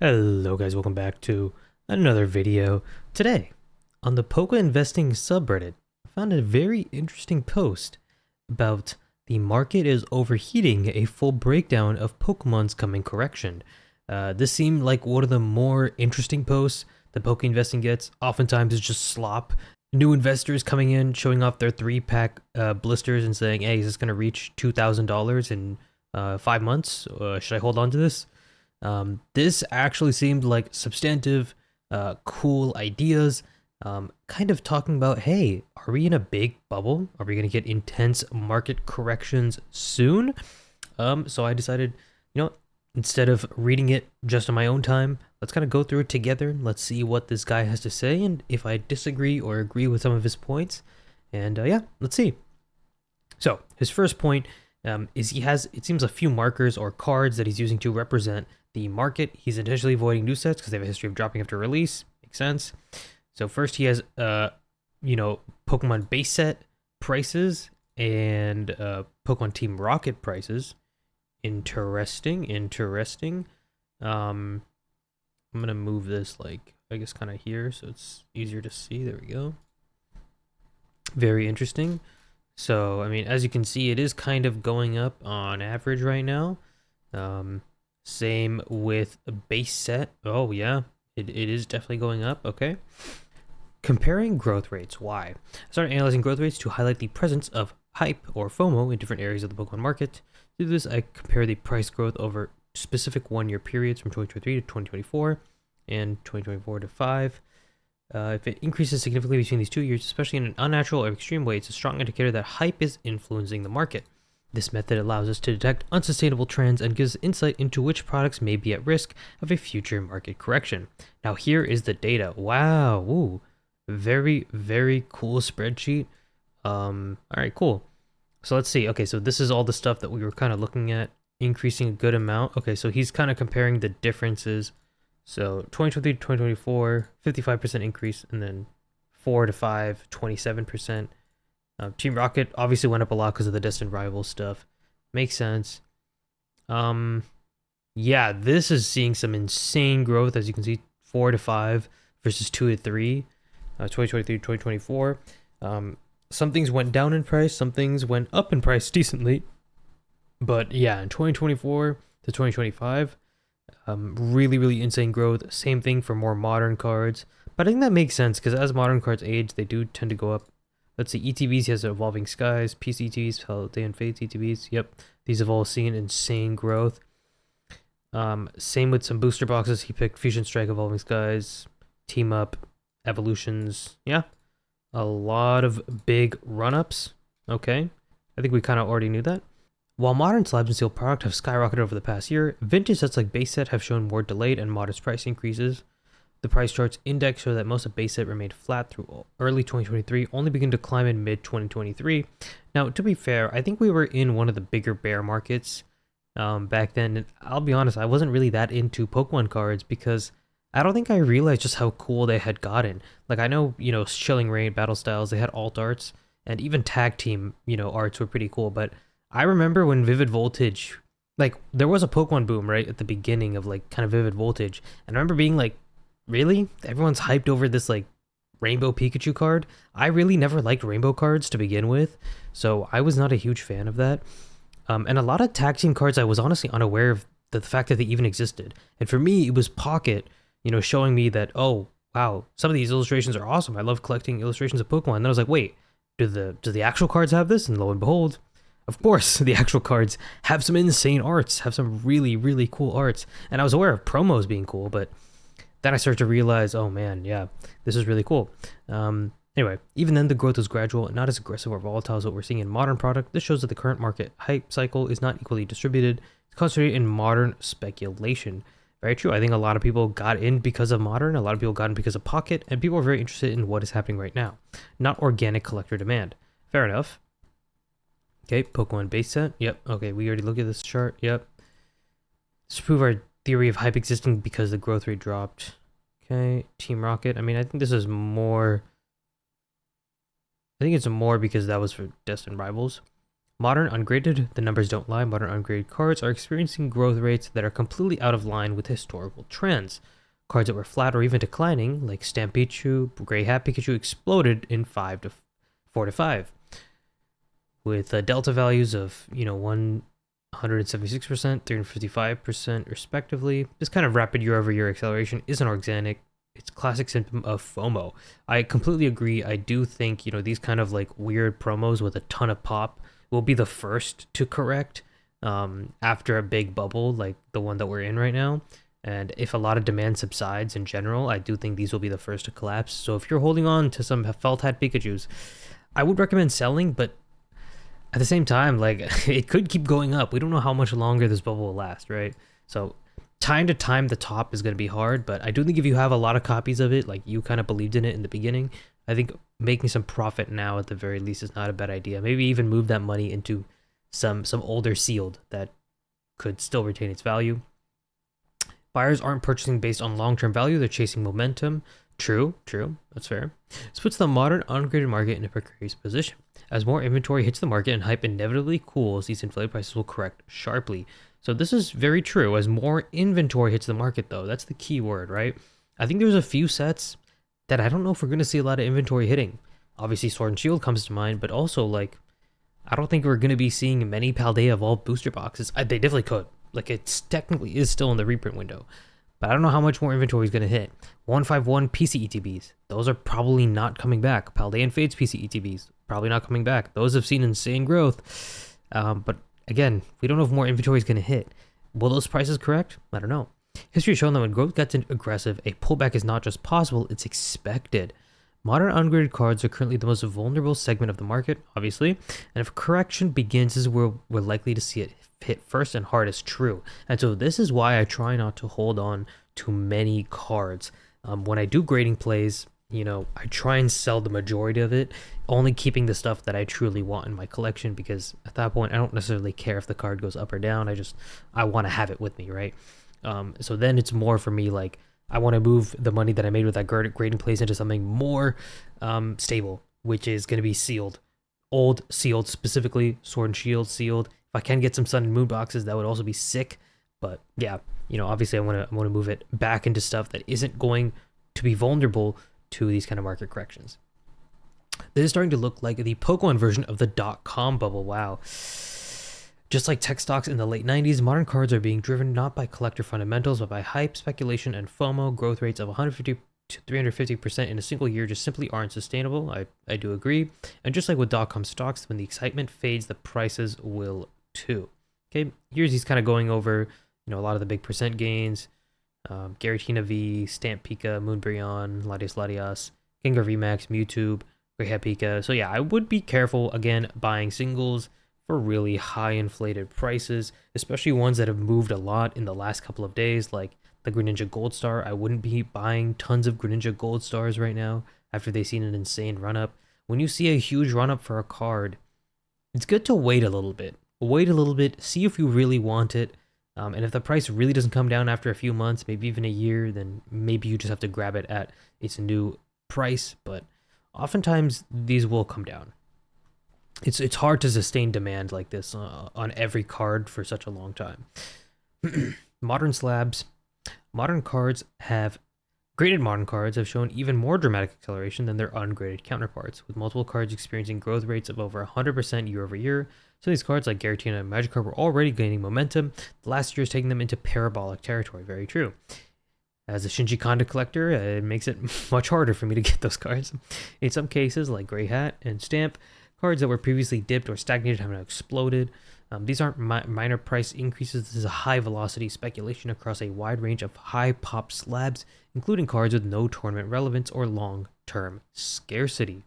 Hello guys, welcome back to another video. Today, on the Poke Investing subreddit, I found a very interesting post about the market is overheating, a full breakdown of Pokemon's coming correction. This seemed like one of the more interesting posts that Poke Investing gets. Oftentimes it's just slop. New investors coming in, showing off their 3-pack blisters and saying, hey, is this going to reach $2,000 in 5 months? Should I hold on to this? This actually seemed like substantive, cool ideas, kind of talking about, hey, are we in a big bubble? Are we going to get intense market corrections soon? So I decided, instead of reading it just on my own time, let's kind of go through it together. Let's see what this guy has to say, and if I disagree or agree with some of his points. And yeah, let's see. So his first point is he has, it seems, a few markers or cards that he's using to represent the market. He's intentionally avoiding new sets because they have a history of dropping after release. Makes sense. So first he has, Pokemon base set prices and Pokemon Team Rocket prices. Interesting. I'm gonna move this, like, I guess kind of here so it's easier to see. There we go. Very interesting. So, I mean, as you can see, it is kind of going up on average right now. Same with a base set. Oh, yeah, it is definitely going up. Okay. Comparing growth rates. Why? I started analyzing growth rates to highlight the presence of hype or FOMO in different areas of the Pokemon market. To do this, I compare the price growth over specific one-year periods from 2023 to 2024 and 2024 to 5. If it increases significantly between these 2 years, especially in an unnatural or extreme way, it's a strong indicator that hype is influencing the market. This method allows us to detect unsustainable trends and gives insight into which products may be at risk of a future market correction. Now here is the data. Wow, ooh, very, very cool spreadsheet. All right, cool. So let's see. Okay, so this is all the stuff that we were kind of looking at, increasing a good amount. Okay, so he's kind of comparing the differences. So 2023 to 2024, 55% increase, and then 4 to 5, 27%. Team Rocket obviously went up a lot because of the Destined Rivals stuff. Makes sense. Yeah, this is seeing some insane growth, as you can see, 4 to 5 versus 2 to 3, 2023 to 2024. Some things went down in price, some things went up in price decently. But yeah, in 2024 to 2025, really, really insane growth. Same thing for more modern cards. But I think that makes sense because as modern cards age, they do tend to go up. Let's see, ETBs, he has Evolving Skies, PC ETBs, Holiday and Fates ETBs. Yep, these have all seen insane growth. Same with some booster boxes. He picked Fusion Strike, Evolving Skies, Team Up, Evolutions. Yeah, a lot of big run-ups. Okay, I think we kind of already knew that. While modern slabs and steel product have skyrocketed over the past year, vintage sets like base set have shown more delayed and modest price increases. The price charts index show that most of base set remained flat through early 2023, only began to climb in mid-2023. Now, to be fair, I think we were in one of the bigger bear markets back then. And I'll be honest, I wasn't really that into Pokemon cards because I don't think I realized just how cool they had gotten. Like, I know, Chilling Reign, Battle Styles, they had alt arts, and even tag team, arts were pretty cool, but I remember when Vivid Voltage, like, there was a Pokemon boom, right, at the beginning of, like, kind of Vivid Voltage, and I remember being like, really? Everyone's hyped over this, like, Rainbow Pikachu card? I really never liked Rainbow cards to begin with, so I was not a huge fan of that. And a lot of tag team cards, I was honestly unaware of the fact that they even existed. And for me, it was Pocket, showing me that, oh, wow, some of these illustrations are awesome. I love collecting illustrations of Pokemon. And then I was like, wait, do the actual cards have this? And lo and behold, of course, the actual cards have some insane arts, have some really, really cool arts. And I was aware of promos being cool, but then I started to realize, oh man, yeah, this is really cool. Anyway, even then the growth was gradual and not as aggressive or volatile as what we're seeing in modern product. This shows that the current market hype cycle is not equally distributed. It's concentrated in modern speculation. Very true. I think a lot of people got in because of modern, a lot of people got in because of Pocket, and people are very interested in what is happening right now, not organic collector demand. Fair enough. Okay, Pokemon base set. Yep. Okay, we already looked at this chart. Yep. Let's prove our theory of hype existing because the growth rate dropped. Okay, Team Rocket. I mean, I think this is more. I think it's more because that was for Destined Rivals. Modern ungraded, the numbers don't lie, modern ungraded cards are experiencing growth rates that are completely out of line with historical trends. Cards that were flat or even declining, like Stamp Pikachu, Gray Hat Pikachu, exploded in 4 to 5. With delta values of, 176%, 355% respectively. This kind of rapid year-over-year acceleration isn't organic. It's a classic symptom of FOMO. I completely agree. I do think, these kind of like weird promos with a ton of pop will be the first to correct after a big bubble like the one that we're in right now. And if a lot of demand subsides in general, I do think these will be the first to collapse. So if you're holding on to some felt hat Pikachus, I would recommend selling, but at the same time, like, it could keep going up. We don't know how much longer this bubble will last, right? So time to time the top is going to be hard, but I do think if you have a lot of copies of it, like you kind of believed in it in the beginning, I think making some profit now at the very least is not a bad idea. Maybe even move that money into some older sealed that could still retain its value. Buyers aren't purchasing based on long-term value, they're chasing momentum. True, that's fair. This puts the modern ungraded market in a precarious position. As more inventory hits the market and hype inevitably cools, these inflated prices will correct sharply. So this is very true. As more inventory hits the market, though, that's the key word, right? I think there's a few sets that I don't know if we're going to see a lot of inventory hitting. Obviously, Sword and Shield comes to mind, but also, like, I don't think we're going to be seeing many Paldea Evolved booster boxes. They definitely could. Like, it technically is still in the reprint window. But I don't know how much more inventory is going to hit. 151 PC ETBs. Those are probably not coming back. Paldean Fade's PC ETBs. Probably not coming back. Those have seen insane growth. But again, we don't know if more inventory is going to hit. Will those prices correct? I don't know. History has shown that when growth gets aggressive, a pullback is not just possible, it's expected. Modern ungraded cards are currently the most vulnerable segment of the market, obviously. And if correction begins, this is where we're likely to see it hit first and hardest. True. And so this is why I try not to hold on to many cards. When I do grading plays, I try and sell the majority of it, only keeping the stuff that I truly want in my collection, because at that point I don't necessarily care if the card goes up or down. I want to have it with me, right? So then it's more for me like I want to move the money that I made with that grading plays into something more stable, which is going to be sealed. Old sealed, specifically Sword and Shield sealed. If I can get some Sun and Moon boxes, that would also be sick. But yeah, obviously I want to move it back into stuff that isn't going to be vulnerable to these kind of market corrections. This is starting to look like the Pokemon version of the .com bubble. Wow. Just like tech stocks in the late 90s, modern cards are being driven not by collector fundamentals, but by hype, speculation, and FOMO. Growth rates of 150 to 350% in a single year just simply aren't sustainable. I do agree. And just like with .com stocks, when the excitement fades, the prices will too. Okay, here's he's kind of going over, a lot of the big percent gains. Giratina V, Stamp Pika, Moonbryon, Latias, Gengar VMAX, Mewtwo, Gray Hat Pika. So yeah, I would be careful, again, buying singles for really high inflated prices, especially ones that have moved a lot in the last couple of days, like the Greninja Gold Star. I wouldn't be buying tons of Greninja Gold Stars right now after they've seen an insane run-up. When you see a huge run-up for a card, it's good to wait a little bit. Wait a little bit, see if you really want it. And if the price really doesn't come down after a few months, maybe even a year, then maybe you just have to grab it at its new price. But oftentimes, these will come down. It's hard to sustain demand like this on every card for such a long time. Modern slabs. Graded modern cards have shown even more dramatic acceleration than their ungraded counterparts, with multiple cards experiencing growth rates of over 100% year over year. Some of these cards like Giratina and Magikarp were already gaining momentum. The last year is taking them into parabolic territory. Very true. As a Shinji Kanda collector, it makes it much harder for me to get those cards. In some cases, like Gray Hat and Stamp, cards that were previously dipped or stagnated have now exploded. These aren't minor price increases. This is a high velocity speculation across a wide range of high pop slabs, including cards with no tournament relevance or long-term scarcity.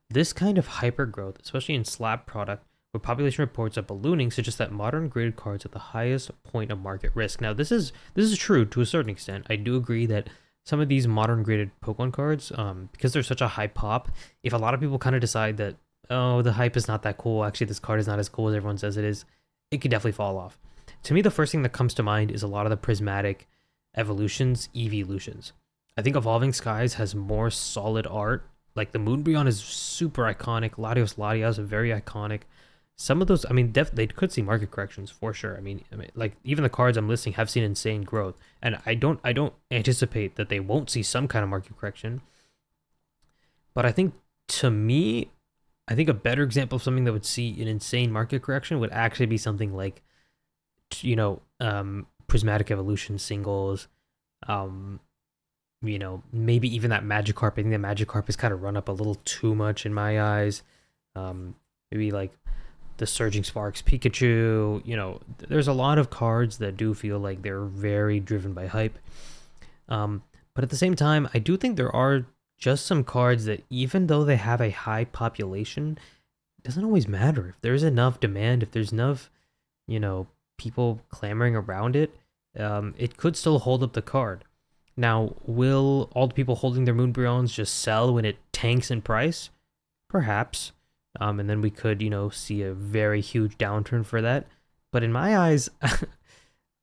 This kind of hyper growth, especially in slab product, where population reports are ballooning, suggests that modern graded cards at the highest point of market risk. Now, this is true to a certain extent. I do agree that some of these modern graded Pokemon cards, because they're such a high pop, if a lot of people kind of decide that, oh, the hype is not that cool, actually this card is not as cool as everyone says it is, it could definitely fall off. To me, the first thing that comes to mind is a lot of the prismatic evolutions, evolutions. I think Evolving Skies has more solid art. Like the Moonbryon is super iconic. Latias is very iconic. some of those, I mean, they could see market corrections for sure. I mean, like even the cards I'm listing have seen insane growth, and I don't anticipate that they won't see some kind of market correction. But I think, to me, I think a better example of something that would see an insane market correction would actually be something like, Prismatic Evolution singles, um, maybe even that Magikarp. I think that Magikarp has kind of run up a little too much in my eyes. Maybe like the Surging Sparks Pikachu. There's a lot of cards that do feel like they're very driven by hype. But at the same time, I do think there are just some cards that, even though they have a high population, it doesn't always matter. If there's enough demand, if there's enough, people clamoring around it, it could still hold up the card. Now, will all the people holding their Moonbreons just sell when it tanks in price? Perhaps. And then we could, see a very huge downturn for that. But in my eyes,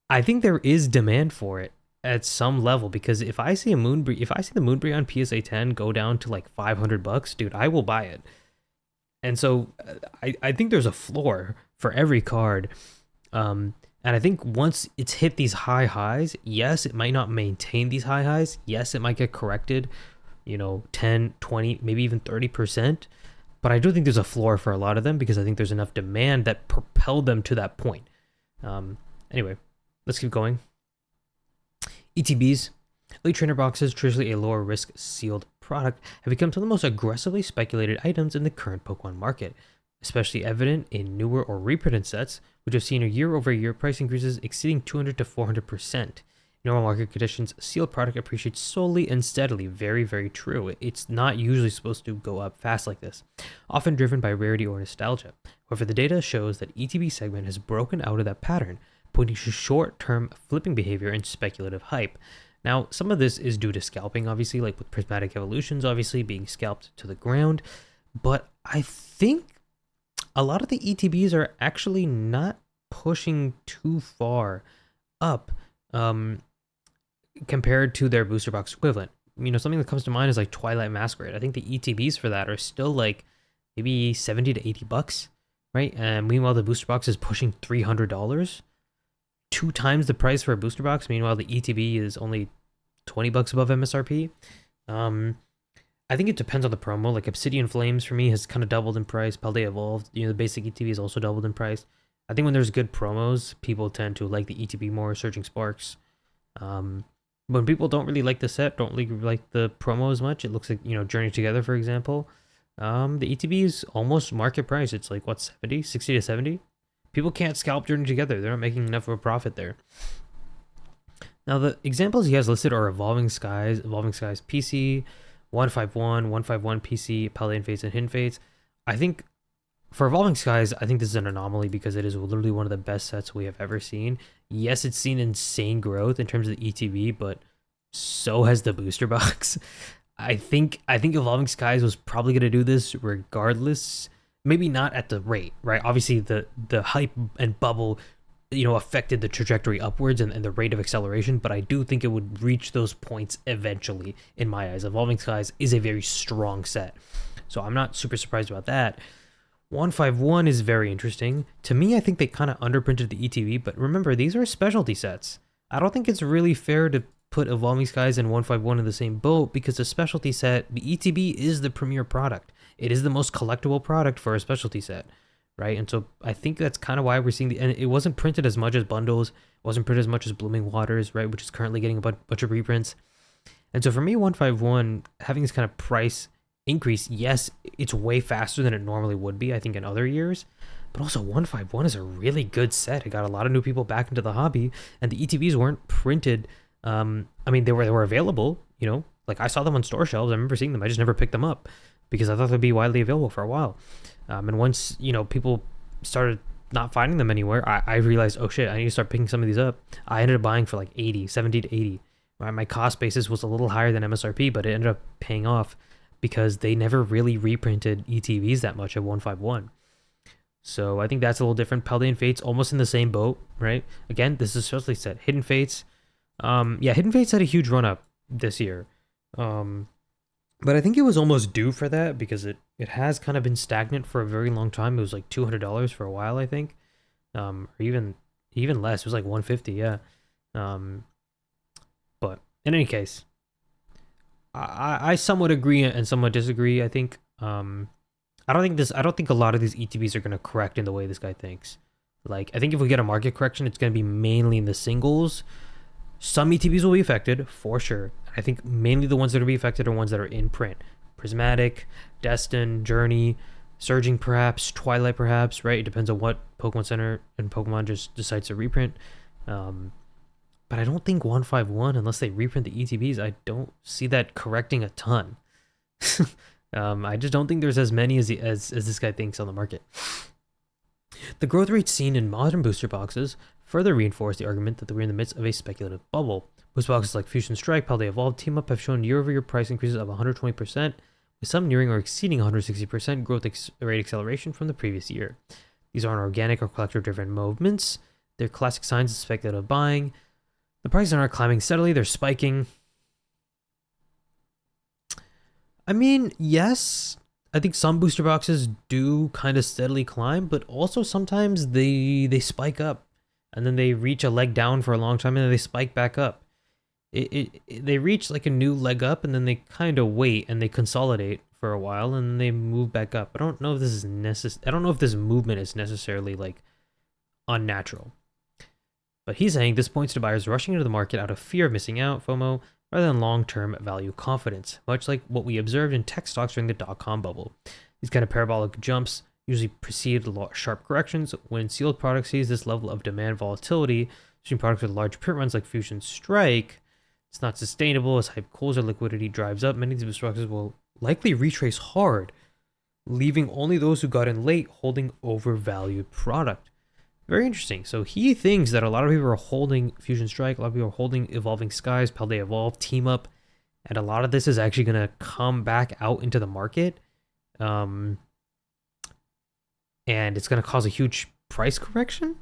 I think there is demand for it at some level, because if I see the Moonbreon PSA 10 go down to like $500, dude, I will buy it. And so I think there's a floor for every card. And I think once it's hit these high highs, yes, it might not maintain these high highs. Yes, it might get corrected, 10, 20, maybe even 30%. But I do think there's a floor for a lot of them, because I think there's enough demand that propelled them to that point. Anyway, let's keep going. ETBs, Elite Trainer boxes, traditionally a lower risk sealed product, have become some of the most aggressively speculated items in the current Pokemon market, especially evident in newer or reprinted sets, which have seen a year-over-year price increases exceeding 200 to 400%. In normal market conditions, sealed product appreciates slowly and steadily. Very, very true. It's not usually supposed to go up fast like this, often driven by rarity or nostalgia. However, the data shows that ETB segment has broken out of that pattern, pointing to short-term flipping behavior and speculative hype. Now, some of this is due to scalping, obviously, like with Prismatic Evolutions, obviously, being scalped to the ground. But I think a lot of the ETBs are actually not pushing too far up compared to their booster box equivalent. Something that comes to mind is like Twilight Masquerade. I think the ETBs for that are still like maybe $70 to $80, right? And meanwhile, the booster box is pushing $300. 2 times the price for a booster box. Meanwhile, the ETB is only $20 above MSRP. I think it depends on the promo. Like Obsidian Flames for me has kind of doubled in price. Paldea Evolved, the basic ETB is also doubled in price. I think when there's good promos, people tend to like the ETB more. Surging Sparks. When people don't really like the set, don't really like the promo as much, it looks like, Journey Together, for example. The ETB is almost market price. It's like, what, 60 to 70? People can't scalp Journey Together. They're not making enough of a profit there. Now, the examples he has listed are Evolving Skies PC, 151, 151 PC, Paldean Fates, and Hidden Fates. I think for Evolving Skies, I think this is an anomaly because it is literally one of the best sets we have ever seen. Yes, it's seen insane growth in terms of the ETB, but so has the booster box. I think Evolving Skies was probably going to do this regardless. Maybe not at the rate, right? Obviously, the hype and bubble, affected the trajectory upwards and the rate of acceleration, but I do think it would reach those points eventually, in my eyes. Evolving Skies is a very strong set, so I'm not super surprised about that. 151 is very interesting. To me, I think they kind of underprinted the ETB, but remember, these are specialty sets. I don't think it's really fair to put Evolving Skies and 151 in the same boat, because a specialty set, the ETB is the premier product. It is the most collectible product for a specialty set, right? And so I think that's kind of why we're seeing and it wasn't printed as much as Bundles, it wasn't printed as much as Blooming Waters, right? Which is currently getting a bunch of reprints. And so for me, 151, having this kind of price increase, yes, it's way faster than it normally would be, I think, in other years. But also 151 is a really good set. It got a lot of new people back into the hobby, and the ETBs weren't printed. They were available, like I saw them on store shelves. I remember seeing them. I just never picked them up because I thought they'd be widely available for a while. And once, people started not finding them anywhere, I realized, oh shit, I need to start picking some of these up. I ended up buying for like 70 to 80. Right? My cost basis was a little higher than MSRP, but it ended up paying off because they never really reprinted ETBs that much at 151. So I think that's a little different. Paldean Fates, almost in the same boat, right? Again, this is especially set. Hidden Fates. Hidden Fates had a huge run up this year. But I think it was almost due for that because it it has kind of been stagnant for a very long time. It was like $200 for a while, I think, or even less. It was like 150, yeah. Um, but in any case, I somewhat agree and somewhat disagree. I think I don't think a lot of these ETBs are gonna correct in the way this guy thinks. Like, I think if we get a market correction, it's gonna be mainly in the singles. Some ETBs will be affected for sure. I think mainly the ones that will be affected are ones that are in print. Prismatic, Destin, Journey, Surging perhaps, Twilight perhaps, right? It depends on what Pokemon Center and Pokemon just decides to reprint. But I don't think 151, unless they reprint the ETBs, I don't see that correcting a ton. I just don't think there's as many as this guy thinks on the market. The growth rates seen in modern booster boxes further reinforce the argument that we're in the midst of a speculative bubble. Booster boxes like Fusion Strike, Paldea Evolved, Team Up have shown year-over-year price increases of 120%, with some nearing or exceeding 160% growth rate acceleration from the previous year. These aren't organic or collector-driven movements. They're classic signs of speculative buying. The prices aren't climbing steadily, they're spiking. I mean, yes, I think some booster boxes do kind of steadily climb, but also sometimes they spike up and then they reach a leg down for a long time and then they spike back up. They reach like a new leg up and then they kind of wait and they consolidate for a while and then they move back up. I don't know if this is I don't know if this movement is necessarily like unnatural. But he's saying this points to buyers rushing into the market out of fear of missing out, FOMO, rather than long-term value confidence, much like what we observed in tech stocks during the dot-com bubble. These kind of parabolic jumps usually precede sharp corrections. When sealed product sees this level of demand volatility, using products with large print runs like Fusion Strike, it's not sustainable. As hype cools or liquidity drives up, many of these boxes will likely retrace hard, leaving only those who got in late holding overvalued product. Very interesting. So he thinks that a lot of people are holding Fusion Strike, a lot of people are holding Evolving Skies, Paldea Evolve, Team Up, and a lot of this is actually going to come back out into the market. And it's going to cause a huge price correction.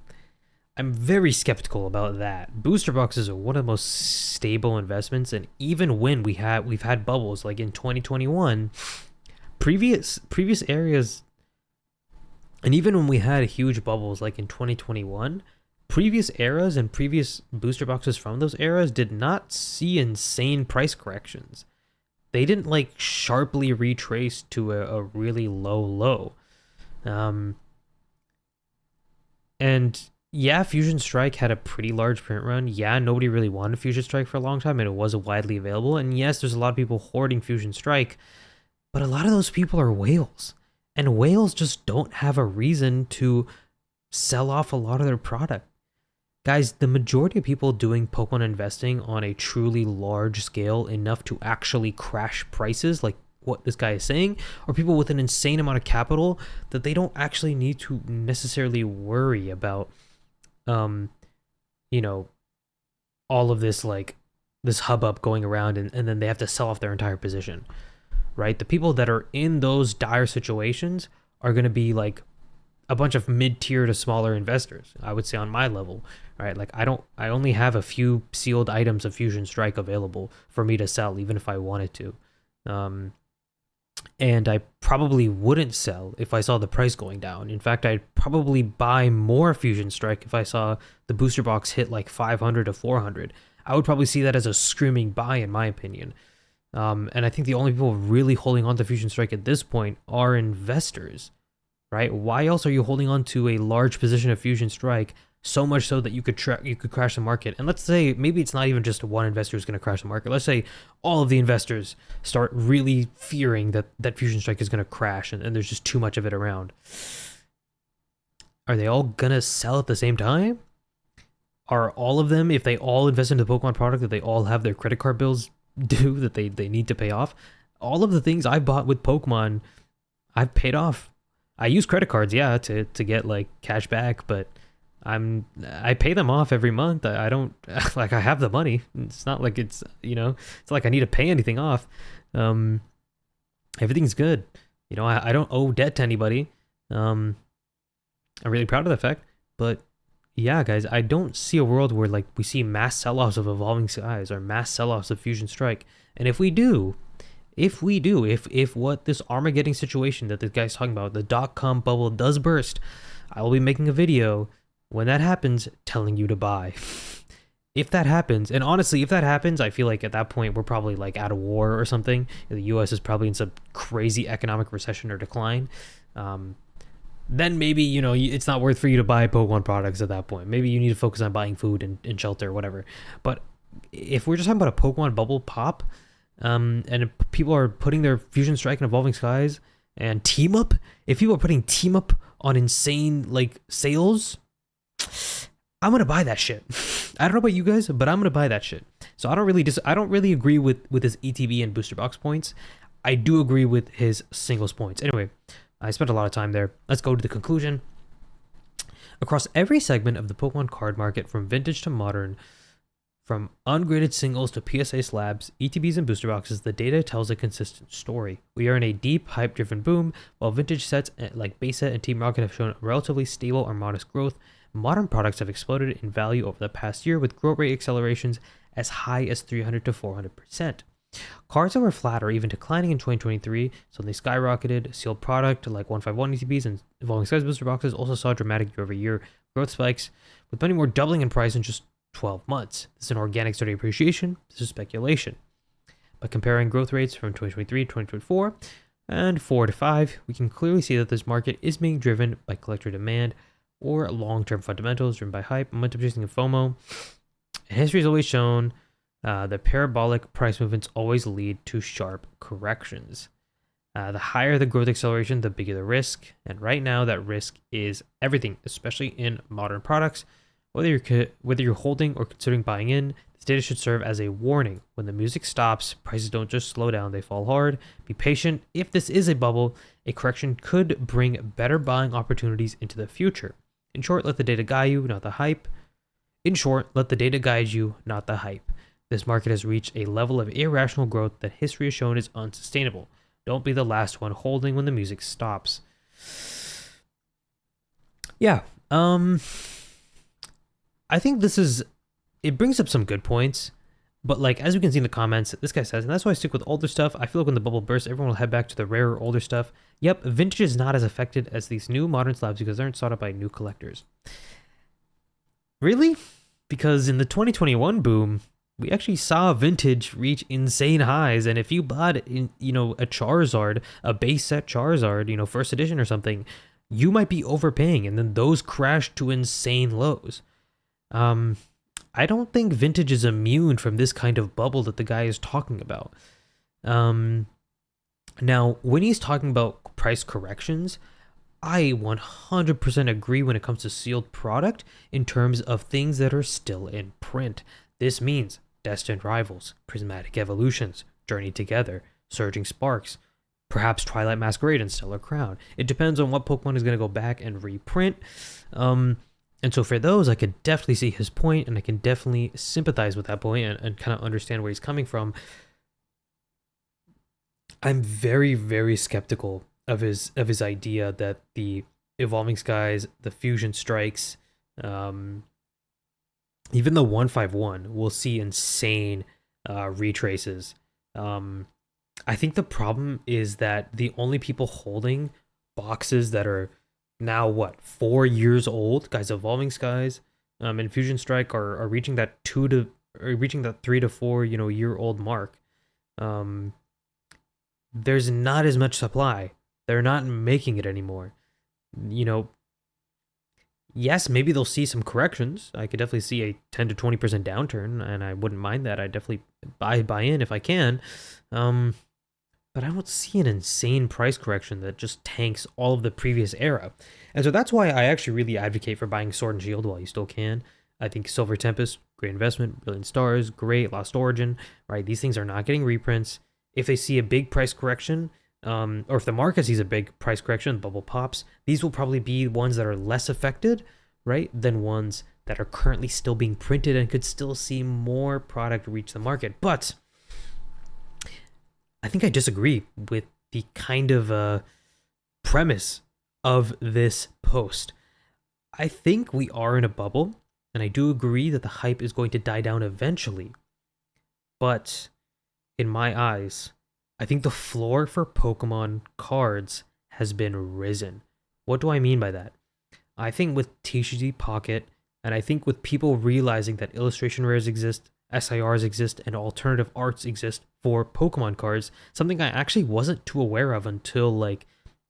I'm very skeptical about that. Booster boxes are one of the most stable investments, and even when we've had bubbles like in 2021, previous areas. And even when we had huge bubbles like in 2021, previous eras and previous booster boxes from those eras did not see insane price corrections. They didn't like sharply retrace to a really low. And yeah, Fusion Strike had a pretty large print run. Yeah, nobody really wanted Fusion Strike for a long time and it wasn't widely available. And yes, there's a lot of people hoarding Fusion Strike, but a lot of those people are whales. And whales just don't have a reason to sell off a lot of their product. Guys, the majority of people doing Pokemon investing on a truly large scale enough to actually crash prices, like what this guy is saying, are people with an insane amount of capital that they don't actually need to necessarily worry about, all of this, like, this hubbub going around and then they have to sell off their entire position. Right? The people that are in those dire situations are going to be like a bunch of mid-tier to smaller investors, I would say, on my level, right? Like I only have a few sealed items of Fusion Strike available for me to sell, even if I wanted to. And I probably wouldn't sell if I saw the price going down. In fact, I'd probably buy more Fusion Strike if I saw the booster box hit like 500 to 400. I would probably see that as a screaming buy, in my opinion. And I think the only people really holding on to Fusion Strike at this point are investors, right? Why else are you holding on to a large position of Fusion Strike, so much so that you could crash the market? And let's say maybe it's not even just one investor who's going to crash the market. Let's say all of the investors start really fearing that Fusion Strike is going to crash and there's just too much of it around. Are they all going to sell at the same time? Are all of them, if they all invest into the Pokemon product, that they all have their credit card bills due that they need to pay off? All of the things I've bought with Pokemon, I've paid off. I use credit cards, yeah, to get like cash back, but I pay them off every month. I don't like, I have the money. It's not like it's like I need to pay anything off. Everything's good. I don't owe debt to anybody. I'm really proud of that fact. But yeah, guys, I don't see a world where like we see mass sell-offs of Evolving Skies or mass sell-offs of Fusion Strike. And if we do, if we do, if what this Armageddon situation that this guy's talking about, the dot-com bubble does burst, I will be making a video when that happens telling you to buy. If that happens, and honestly, if that happens, I feel like at that point we're probably like at a war or something. The U.S. is probably in some crazy economic recession or decline. Then maybe, you know, it's not worth for you to buy Pokemon products at that point. Maybe you need to focus on buying food and shelter or whatever. But if we're just talking about a Pokemon bubble pop, and people are putting their Fusion Strike and Evolving Skies and Team Up, if people are putting Team Up on insane like sales, I'm gonna buy that shit. I don't know about you guys, but I'm gonna buy that shit. So I don't really agree with his ETB and booster box points. I do agree with his singles points. Anyway, I spent a lot of time there. Let's go to the conclusion. Across every segment of the Pokemon card market, from vintage to modern, from ungraded singles to PSA slabs, ETBs and booster boxes, the data tells a consistent story. We are in a deep, hype-driven boom. While vintage sets like Base Set and Team Rocket have shown relatively stable or modest growth, modern products have exploded in value over the past year, with growth rate accelerations as high as 300 to 400%. Cards that were flat or even declining in 2023 suddenly skyrocketed. Sealed product like 151 ETBs and Evolving Skies booster boxes also saw dramatic year-over-year growth spikes, with many more doubling in price in just 12 months. This is an organic steady appreciation. This is speculation. By comparing growth rates from 2023 to 2024 and 4 to 5, we can clearly see that this market is being driven by collector demand or long-term fundamentals driven by hype, momentum chasing, and FOMO. And history has always shown that parabolic price movements always lead to sharp corrections. The higher the growth acceleration, the bigger the risk. And right now, that risk is everything, especially in modern products. Whether you're holding or considering buying in, this data should serve as a warning. When the music stops, prices don't just slow down, they fall hard. Be patient. If this is a bubble, a correction could bring better buying opportunities into the future. In short, let the data guide you, not the hype. This market has reached a level of irrational growth that history has shown is unsustainable. Don't be the last one holding when the music stops. Yeah, I think it brings up some good points, but like, as we can see in the comments, this guy says, and that's why I stick with older stuff. I feel like when the bubble bursts, everyone will head back to the rarer, older stuff. Yep, vintage is not as affected as these new modern slabs because they aren't sought out by new collectors. Really? Because in the 2021 boom, we actually saw vintage reach insane highs, and if you bought, a Charizard, a base set Charizard, first edition or something, you might be overpaying, and then those crashed to insane lows. I don't think vintage is immune from this kind of bubble that the guy is talking about. Now, when he's talking about price corrections, I 100% agree when it comes to sealed product in terms of things that are still in print. This means Destined Rivals, Prismatic Evolutions, Journey Together, Surging Sparks, perhaps Twilight Masquerade and Stellar Crown. It depends on what Pokemon is going to go back and reprint. And so for those, I could definitely see his point, and I can definitely sympathize with that point and kind of understand where he's coming from. I'm very, very skeptical of his idea that the Evolving Skies, the Fusion Strikes, even the 151 will see insane retraces. I think the problem is that the only people holding boxes that are now 4 years old, guys, Evolving Skies and Fusion Strike are reaching that 3 to 4 year old mark. There's not as much supply. They're not making it anymore. Yes, maybe they'll see some corrections. I could definitely see a 10 to 20% downturn, and I wouldn't mind that. I'd definitely buy in if I can. But I don't see an insane price correction that just tanks all of the previous era. And so that's why I actually really advocate for buying Sword and Shield while you still can. I think Silver Tempest, great investment. Brilliant Stars, great. Lost Origin, right? These things are not getting reprints. If they see a big price correction, or if the market sees a big price correction, the bubble pops, these will probably be ones that are less affected, right, than ones that are currently still being printed and could still see more product reach the market. But I think I disagree with the kind of premise of this post. I think we are in a bubble, and I do agree that the hype is going to die down eventually. But in my eyes, I think the floor for Pokemon cards has been risen. What do I mean by that? I think with TCG Pocket, and I think with people realizing that illustration rares exist, SIRs exist, and alternative arts exist for Pokemon cards, something I actually wasn't too aware of until like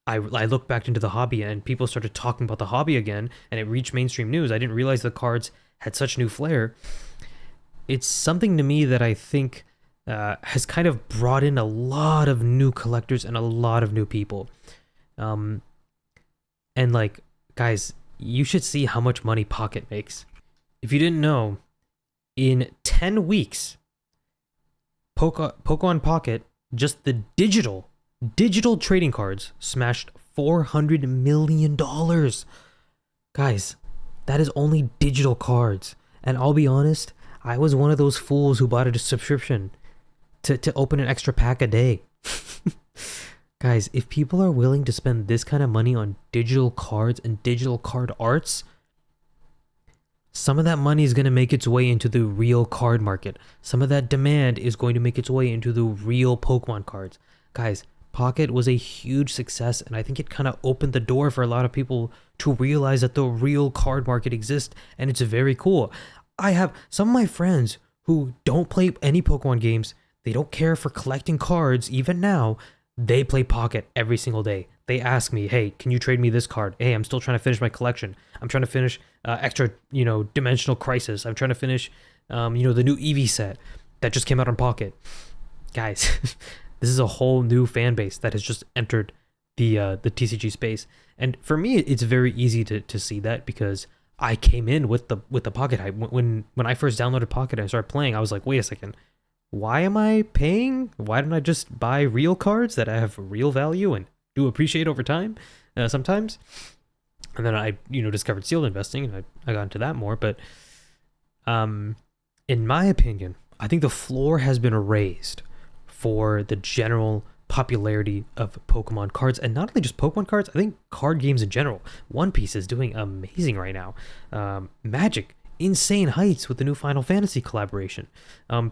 I looked back into the hobby and people started talking about the hobby again and it reached mainstream news. I didn't realize the cards had such new flair. It's something to me that I think has kind of brought in a lot of new collectors and a lot of new people. Um, and like, guys, you should see how much money Pocket makes. If you didn't know, in 10 weeks, Pokemon Pocket, just the digital trading cards smashed $400 million. Guys, that is only digital cards. And I'll be honest, I was one of those fools who bought a subscription to open an extra pack a day. Guys, if people are willing to spend this kind of money on digital cards and digital card arts, some of that money is going to make its way into the real card market. Some of that demand is going to make its way into the real Pokemon cards. Guys, Pocket was a huge success, and I think it kind of opened the door for a lot of people to realize that the real card market exists, and it's very cool. I have some of my friends who don't play any Pokemon games. They don't care for collecting cards, even now. They play Pocket every single day. They ask me, hey, can you trade me this card? Hey, I'm still trying to finish my collection. I'm trying to finish extra, Dimensional Crisis. I'm trying to finish, the new Eevee set that just came out on Pocket. Guys, this is a whole new fan base that has just entered the TCG space. And for me, it's very easy to see that because I came in with the Pocket hype. When I first downloaded Pocket and started playing, I was like, wait a second. Why am I paying? Why don't I just buy real cards that have real value and do appreciate over time sometimes? And then I, discovered sealed investing and I got into that more. But in my opinion, I think the floor has been raised for the general popularity of Pokemon cards, and not only just Pokemon cards, I think card games in general. One Piece is doing amazing right now. Magic, insane heights with the new Final Fantasy collaboration.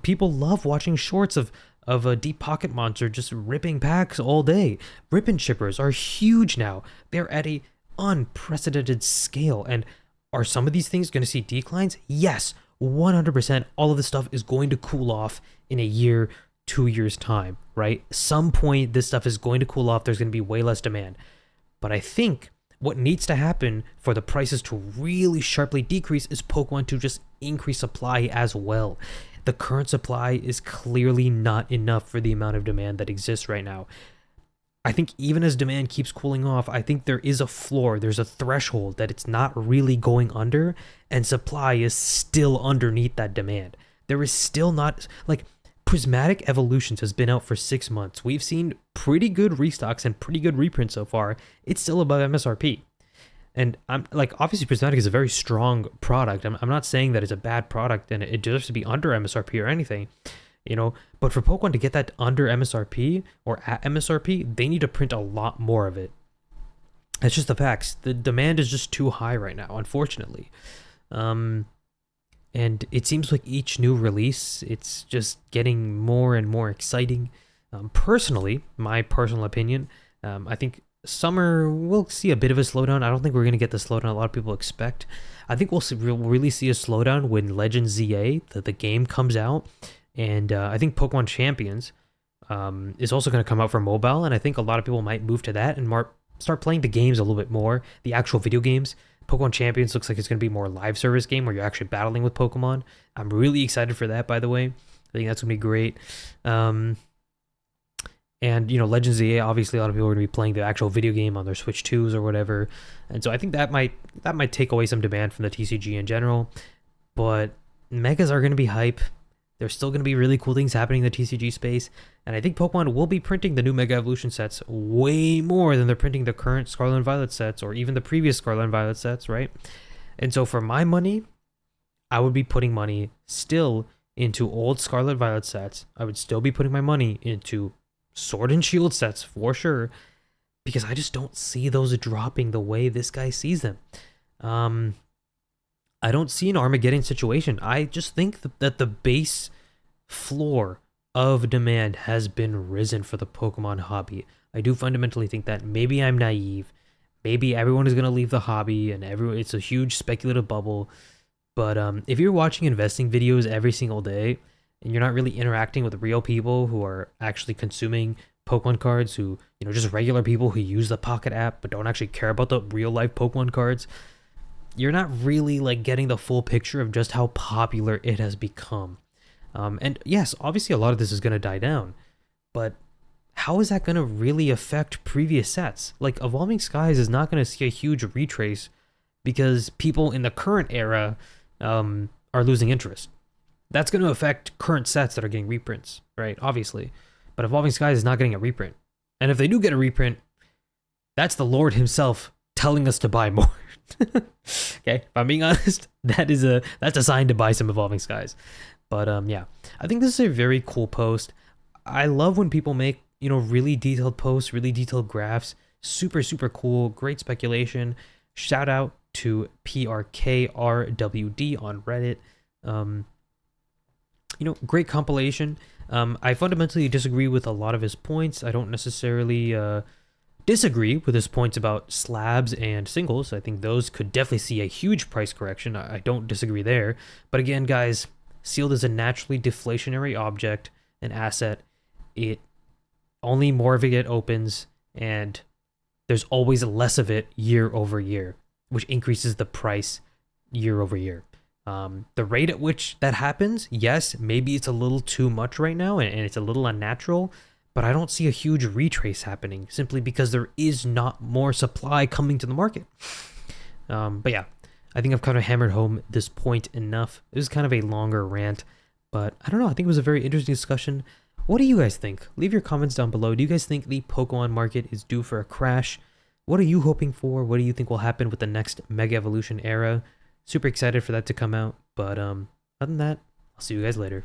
People love watching shorts of a Deep Pocket Monster just ripping packs all day. Ribbon shippers are huge now. They're at a unprecedented scale. And are some of these things going to see declines? Yes, 100%. All of this stuff is going to cool off in a year, 2 years time, right? Some point this stuff is going to cool off. There's going to be way less demand. But I think what needs to happen for the prices to really sharply decrease is Pokemon to just increase supply as well. The current supply is clearly not enough for the amount of demand that exists right now. I think even as demand keeps cooling off, I think there is a floor, there's a threshold that it's not really going under, and supply is still underneath that demand. There is still not, like, Prismatic Evolutions has been out for 6 months. We've seen pretty good restocks and pretty good reprints so far. It's still above MSRP. And I'm like, obviously Prismatic is a very strong product. I'm not saying that it's a bad product and it deserves to be under MSRP or anything, but for Pokemon to get that under MSRP or at MSRP, they need to print a lot more of it. That's just the facts. The demand is just too high right now, unfortunately. And it seems like each new release, it's just getting more and more exciting. Personally, my personal opinion, I think summer we'll see a bit of a slowdown. I don't think we're going to get the slowdown a lot of people expect. I think we'll really see a slowdown when Legends ZA, the game, comes out. And I think Pokemon Champions is also going to come out for mobile. And I think a lot of people might move to that and start playing the games a little bit more, the actual video games. Pokemon Champions looks like it's going to be more live service game where you're actually battling with Pokemon. I'm really excited for that, by the way. I think that's going to be great. And, Legends ZA, obviously a lot of people are going to be playing the actual video game on their Switch 2s or whatever. And so I think that might take away some demand from the TCG in general. But Megas are going to be hype. There's still going to be really cool things happening in the TCG space. And I think Pokemon will be printing the new Mega Evolution sets way more than they're printing the current Scarlet and Violet sets or even the previous Scarlet and Violet sets, right? And so for my money, I would be putting money still into old Scarlet Violet sets. I would still be putting my money into Sword and Shield sets for sure, because I just don't see those dropping the way this guy sees them. I don't see an Armageddon situation. I just think that the base floor of demand has been risen for the Pokemon hobby. I do fundamentally think that maybe I'm naive. Maybe everyone is going to leave the hobby and it's a huge speculative bubble. But if you're watching investing videos every single day and you're not really interacting with real people who are actually consuming Pokemon cards, who, just regular people who use the Pocket app but don't actually care about the real life Pokemon cards, you're not really like getting the full picture of just how popular it has become. And yes, obviously a lot of this is going to die down, but how is that going to really affect previous sets? Like, Evolving Skies is not going to see a huge retrace because people in the current era are losing interest. That's going to affect current sets that are getting reprints, right? Obviously. But Evolving Skies is not getting a reprint. And if they do get a reprint, that's the Lord himself telling us to buy more. Okay, if I'm being honest, that's a sign to buy some Evolving Skies. But yeah, I think this is a very cool post. I love when people make, really detailed posts, really detailed graphs. Super, super cool. Great speculation. Shout out to PRKRWD on Reddit. Great compilation. I fundamentally disagree with a lot of his points. I don't necessarily disagree with his points about slabs and singles. I think those could definitely see a huge price correction. I don't disagree there. But again, guys, sealed is a naturally deflationary object, an asset. It only more of it opens, and there's always less of it year over year, which increases the price year over year. The rate at which that happens, yes, maybe it's a little too much right now and it's a little unnatural, but I don't see a huge retrace happening simply because there is not more supply coming to the market. But yeah, I think I've kind of hammered home this point enough. It was kind of a longer rant, but I don't know. I think it was a very interesting discussion. What do you guys think? Leave your comments down below. Do you guys think the Pokemon market is due for a crash? What are you hoping for? What do you think will happen with the next Mega Evolution era? Super excited for that to come out. But other than that, I'll see you guys later.